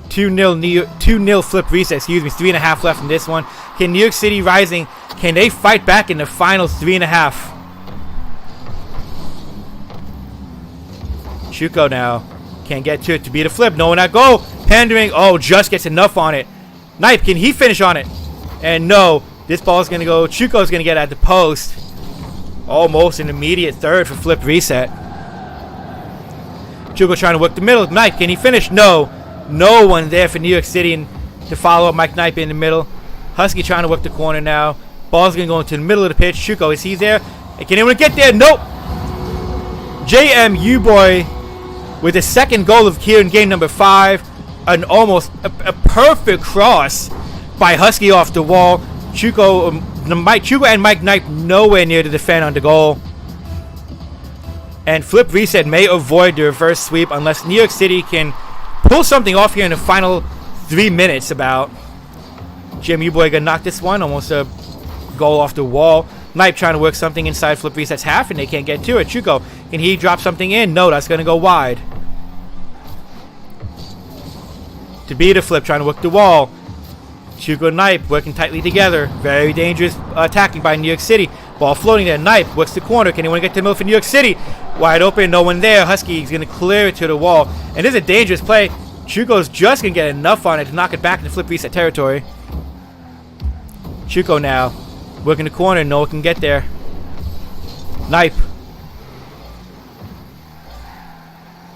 2-0 Flip Reset, 3.5 left in this one. Can New York City Rising, can they fight back in the final 3.5? Chuko now can't get to it to beat a flip. No one at goal. Pandering, just gets enough on it. Knife, can he finish on it? And no, this ball is going to go. Chuko's going to get at the post. Almost an immediate third for Flip Reset. Chuko trying to work the middle. Knipe, can he finish? No. No one there for New York City and to follow up Mike Knipe in the middle. Husky trying to work the corner now. Ball's going to go into the middle of the pitch. Chuko, is he there? Can anyone get there? Nope. JMU boy with the second goal of here in game number 5. An almost a perfect cross by Husky off the wall. Chuko and Mike Knipe nowhere near to defend on the goal. And flip reset may avoid the reverse sweep unless New York City can pull something off here in the final 3 minutes about. JMU boy gonna knock this one. Almost a goal off the wall. Knipe trying to work something inside flip reset's half and they can't get to it. Chuko, can he drop something in? No, that's gonna go wide. To beat a flip, trying to work the wall. Chuko and Knipe working tightly together. Very dangerous attacking by New York City. Ball floating there. Knipe works the corner. Can anyone get to the middle for New York City? Wide open, no one there. Husky's going to clear it to the wall. And this is a dangerous play. Chuko's just going to get enough on it to knock it back into flip reset territory. Chuko now working the corner. No one can get there. Knipe.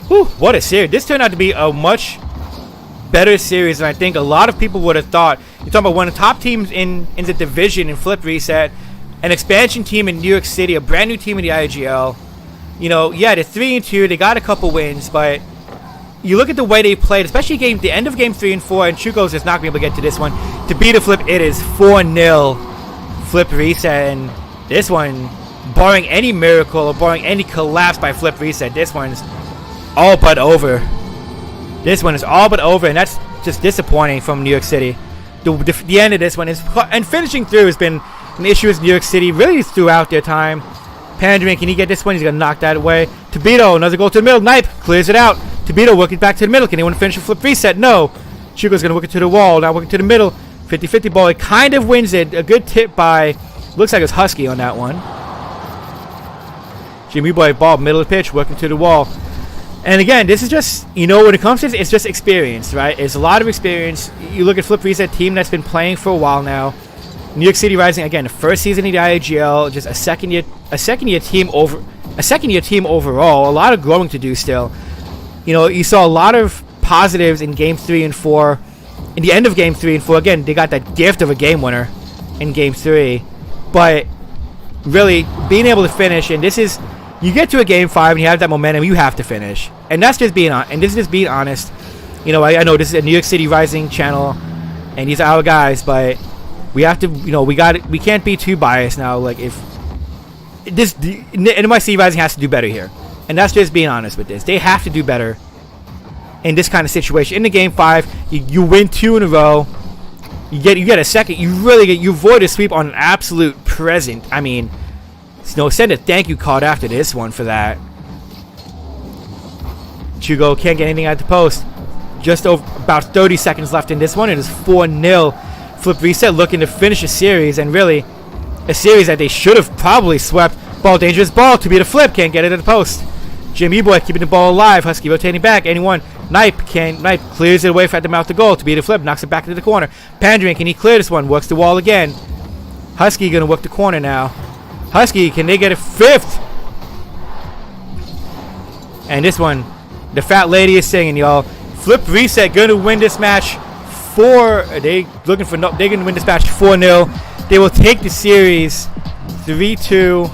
Whew, what a series. This turned out to be a much better series than I think a lot of people would have thought. You're talking about one of the top teams in the division in flip reset, an expansion team in New York City, a brand new team in the IGL. You know, yeah, they're 3-2, they got a couple wins, but you look at the way they played, especially the end of game 3 and 4, and Chuko's just not going to be able to get to this one. To beat a flip, it is 4-0 flip reset, and this one, barring any miracle or barring any collapse by flip reset, this one's all but over. This one is all but over, and that's just disappointing from New York City. The end of this one is, and finishing through has been an issue with New York City really throughout their time. Pandering, can he get this one? He's going to knock that away. Tabito, another goal to the middle. Knipe clears it out. Tabito working back to the middle. Can anyone finish a flip reset? No. Chuko's going to work it to the wall. Now working to the middle. 50-50 ball. It kind of wins it. A good tip by, looks like it's Husky on that one. Jimmy Boy ball, middle of the pitch, working to the wall. And again, this is just, you know, when it comes to this, it's just experience, right? It's a lot of experience. You look at Flip Reset, team that's been playing for a while now. New York City Rising, again, the first season in the IGL, just a second year team overall. A lot of growing to do still. You know, you saw a lot of positives in game 3 and 4. In the end of game 3 and 4, again, they got that gift of a game winner in game 3. But really, being able to finish, and this is, you get to a game 5 and you have that momentum, you have to finish. And that's just being honest. And this is just being honest. You know, I know this is a New York City Rising channel, and these are our guys, but we have to, you know, we can't be too biased now. Like, if this, NYC Rising has to do better here. And that's just being honest with this. They have to do better in this kind of situation. In the game 5, you win 2 in a row. You get a second. You avoid a sweep on an absolute present. I mean, send a thank you card after this one for that. Chugo can't get anything at the post. Just over about 30 seconds left in this one. It is 4-0. Flip Reset looking to finish a series, and really a series that they should have probably swept. Ball, dangerous ball to be the flip. Can't get it at the post. Jimmy Boy keeping the ball alive. Husky rotating back. Anyone? Knipe clears it away at the mouth of goal to be the flip. Knocks it back into the corner. Pandering, can he clear this one? Works the wall again. Husky gonna work the corner now. Husky, can they get a 5th? And this one, the fat lady is singing, y'all. Flip Reset gonna win this match. They're gonna win this match 4-0. They will take the series 3-2.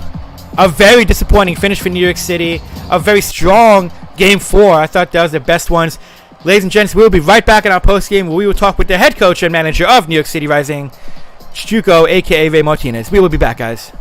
A very disappointing finish for New York City. A very strong game 4. I thought that was the best ones. Ladies and gents, we'll be right back in our post game where we will talk with the head coach and manager of New York City Rising, Chuko, aka Ray Martinez. We will be back, guys.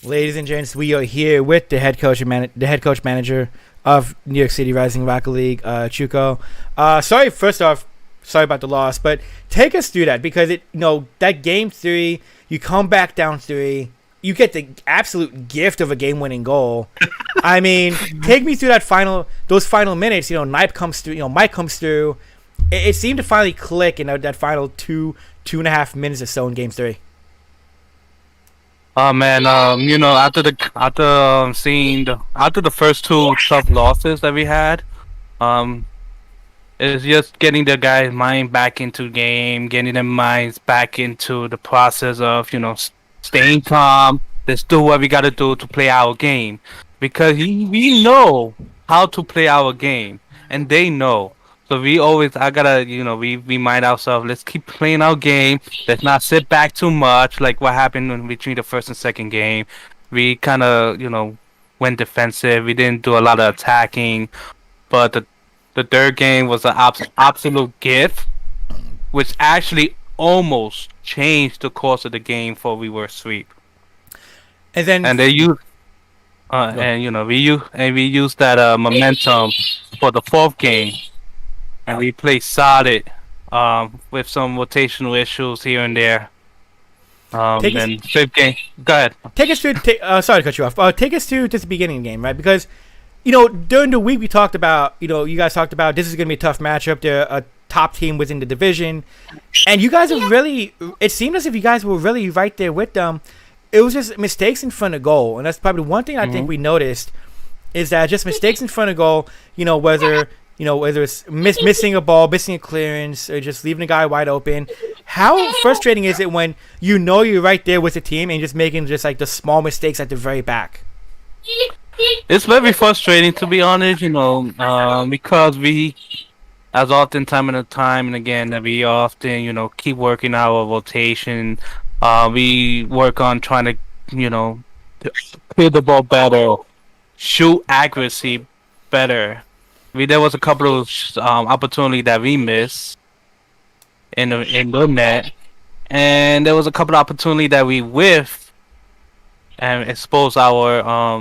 Ladies and gents, we are here with the head coach manager of New York City Rising Rocket League, Chuko. First off, sorry about the loss, but take us through that, because that game 3, you come back down 3, you get the absolute gift of a game-winning goal. I mean, take me through those final minutes. Mike comes through. It seemed to finally click in that final 2.5 minutes or so in game 3. Oh man, after the first 2 tough losses that we had, it's just getting the guys' mind back into the game, getting their minds back into the process of staying calm. Let's do what we gotta do to play our game, because we know how to play our game, and they know. So we remind ourselves, let's keep playing our game. Let's not sit back too much, like what happened between the first and second game. We kind of, went defensive. We didn't do a lot of attacking. But the third game was an absolute gift, which actually almost changed the course of the game for we were sweep. And then we used that momentum for the fourth game. And we played solid, with some rotational issues here and there. And fifth game, go ahead. Take us through. Sorry to cut you off. Take us to just the beginning of the game, right? Because during the week we talked about, you guys talked about this is going to be a tough matchup. They're a top team within the division, and you guys are really. It seemed as if you guys were really right there with them. It was just mistakes in front of goal, and that's probably one thing I think we noticed is that just mistakes in front of goal. Whether it's missing a ball, missing a clearance, or just leaving a guy wide open. How frustrating is it when you're right there with the team and just making just like the small mistakes at the very back? It's very frustrating, to be honest, because we, as often time and again, that we often, keep working our rotation. We work on trying to, clear the ball better, shoot accuracy better. There was a couple of opportunities that we missed in the net, and there was a couple of opportunities that we whiffed and exposed our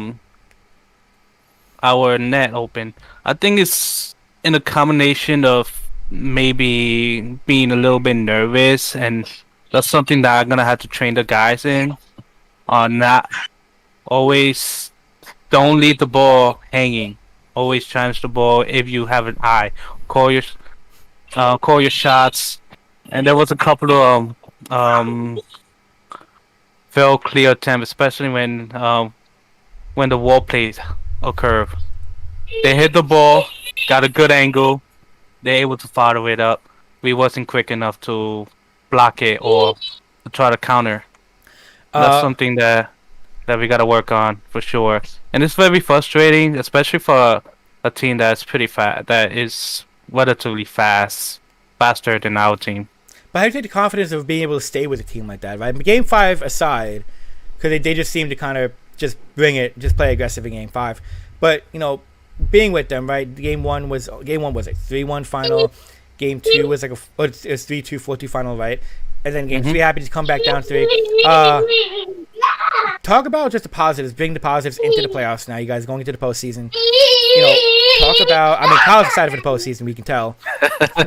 net open. I think it's in a combination of maybe being a little bit nervous, and that's something that I'm gonna have to train the guys in. Not always, don't leave the ball hanging. Always challenge the ball if you have an eye. Call your shots. And there was a couple of fail clear attempts, especially when the wall plays occur. They hit the ball, got a good angle. They're able to follow it up. We wasn't quick enough to block it or to try to counter. That's something that we got to work on for sure. And it's very frustrating, especially for a team that's pretty fast, that is relatively faster than our team. But how do you take the confidence of being able to stay with a team like that, right? Game 5 aside, because they just seem to kind of just bring it, just play aggressive in Game 5. But, being with them, right? Game 1 was like 3-1 final. Game 2 was like it was 3-2, 4-2 final, right? And then Game 3 happened to come back down 3. Talk about just the positives. Bring the positives into the playoffs now. You guys are going into the postseason. Talk about. Kyle's excited for the postseason. We can tell.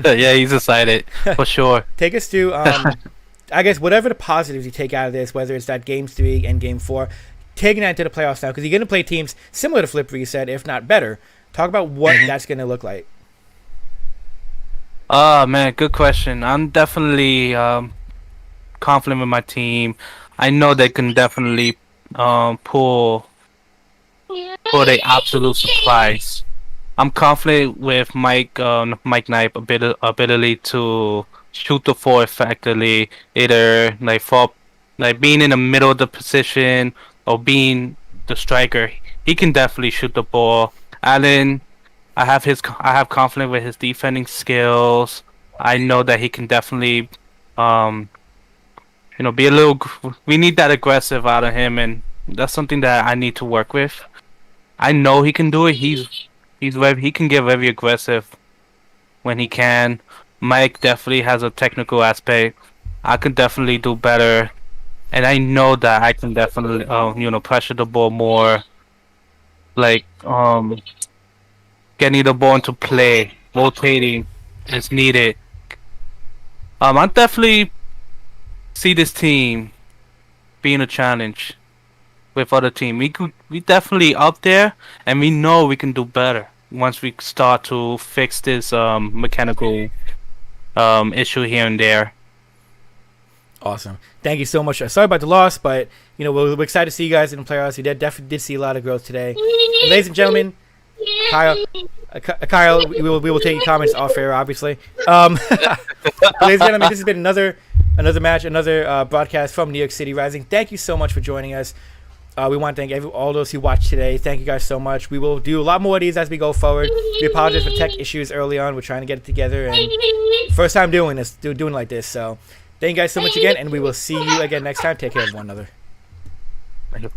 Yeah, he's excited for sure. Take us through. I guess whatever the positives you take out of this, whether it's that Game 3 and Game 4, taking that into the playoffs now, because you're going to play teams similar to Flipper, you said, if not better. Talk about what that's going to look like. Oh man, good question. I'm definitely confident with my team. I know they can definitely pull the absolute surprise. I'm confident with Mike Knipe ability to shoot the four effectively, either being in the middle of the position or being the striker. He can definitely shoot the ball. Allen, I have confidence with his defending skills. I know that he can definitely be a little. We need that aggressive out of him, and that's something that I need to work with. I know he can do it. He can get very aggressive when he can. Mike definitely has a technical aspect. I could definitely do better and I know that I can definitely, pressure the ball more, like getting the ball into play, rotating is needed. I definitely see this team being a challenge with other team. We definitely up there, and we know we can do better once we start to fix this mechanical issue here and there. Awesome. Thank you so much. Sorry about the loss, but we're excited to see you guys in the playoffs. We definitely did see a lot of growth today. And ladies and gentlemen, Kyle, we will take your comments off air, obviously. Ladies and gentlemen, this has been another match, another broadcast from New York City Rising. Thank you so much for joining us. We want to thank all those who watched today. Thank you guys so much. We will do a lot more of these as we go forward. We apologize for tech issues early on. We're trying to get it together, and first time doing like this. So thank you guys so much again, and we will see you again next time. Take care of one another. Thank you.